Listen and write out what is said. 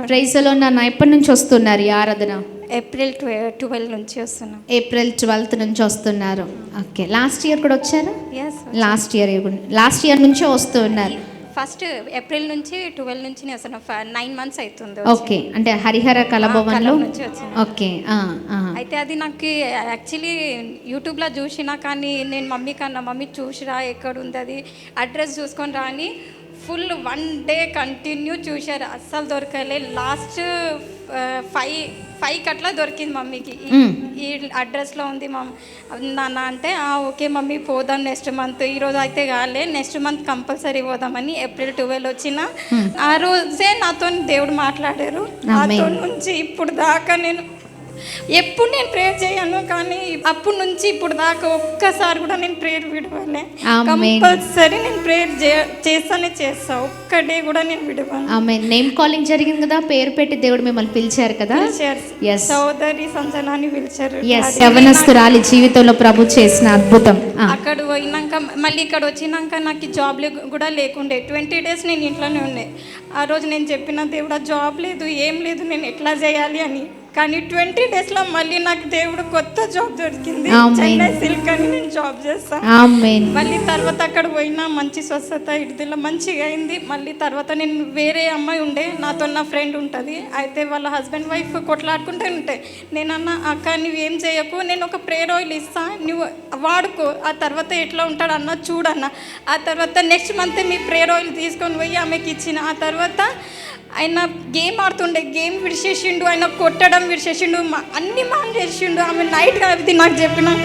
ప్రైజ్లో నాన్న ఎప్పటి నుంచి వస్తున్నారు ఈ ఆరాధన? ఏప్రిల్ 12 నుంచి వస్తున్నాం. ఏప్రిల్ 12 నుంచి వస్తున్నారు. ఓకే, లాస్ట్ ఇయర్ కూడా వచ్చారు? ఎస్, లాస్ట్ ఇయర్ నుంచే వస్తున్నారు. ఫస్ట్ ఏప్రిల్ నుంచి 12 నుంచి వస్తున్నాం. 9 months అవుతుంది. ఓకే, అంటే హరిహర కళభవన్లో నుంచి వచ్చిన. ఓకే. అయితే అది నాకు యాక్చువల్లీ యూట్యూబ్లో చూసినా, కానీ నేను మమ్మీ కన్నా మమ్మీ చూసిరా ఎక్కడ ఉంది అది అడ్రస్ చూసుకొని రా అని ఫుల్ 1 day కంటిన్యూ చూశారు. అస్సలు దొరకలే. లాస్ట్ 5 అట్లా దొరికింది మమ్మీకి. ఈ అడ్రస్లో ఉంది నాన్న అంటే ఓకే మమ్మీ పోదాం నెక్స్ట్ మంత్. ఈరోజు అయితే కాలే, నెక్స్ట్ మంత్ కంపల్సరీ పోదామని ఏప్రిల్ 12 వచ్చిన ఆ రోజే నాతో దేవుడు మాట్లాడారు. నాతో నుంచి ఇప్పుడు దాకా ఎప్పుడు నేను ప్రేయర్ చేయను, కానీ అప్పటి నుంచి ఇప్పుడు దాకా ఒక్కసారి కూడా నేను ప్రేయర్ విడవలే. కంపల్సరీ నేను ప్రేయర్ చేస్తా. ఒక్క డే కూడా నేను విడవను. ఆమేన్. నేమ్ కాలింగ్ జరిగింది కదా, పేరు పెట్టి దేవుడు మిమ్మల్ని పిలిచారు కదా. సోదరి సంజన అని పిలిచారు. యవనస్తురాలి జీవితంలో ప్రభు చేసిన అద్భుతం. అక్కడ పోయినాక మళ్ళీ ఇక్కడ వచ్చినాక నాకు జాబ్ కూడా లేకుండే. 20 days నేను ఇంట్లోనే ఉండే. ఆ రోజు నేను చెప్పిన దేవుడా జాబ్ లేదు, ఏం లేదు, నేను ఎట్లా చేయాలి అని. కానీ 20 daysలో మళ్ళీ నాకు దేవుడు కొత్త జాబ్ దొరికింది. చెన్నై సిల్క్ అని నేను జాబ్ చేస్తాను. మళ్ళీ తర్వాత అక్కడ పోయినా మంచి స్వస్థత ఇదిలో మంచిగా అయింది. మళ్ళీ తర్వాత నేను వేరే అమ్మాయి ఉండే, నాతో నా ఫ్రెండ్ ఉంటుంది. అయితే వాళ్ళ హస్బెండ్ వైఫ్ కొట్లాడుకుంటే ఉంటాయి. నేనన్నా అక్క నువ్వేం చేయకు, నేను ఒక ప్రేయర్ ఆయిల్ ఇస్తా, నువ్వు వాడుకో, ఆ తర్వాత ఎట్లా ఉంటాడు అన్న చూడన్న. ఆ తర్వాత నెక్స్ట్ మంత్ మీ ప్రేయర్ ఆయిల్ తీసుకొని పోయి ఆమెకి ఇచ్చిన. ఆ తర్వాత ఆయన గేమ్ ఆడుతుండే, గేమ్ విడిచేసిండు, ఆయన కొట్టడం విడిచేసిండు, అన్ని మాన్ చేసిండు. ఆమె నైట్ అది నాకు చెప్పినాక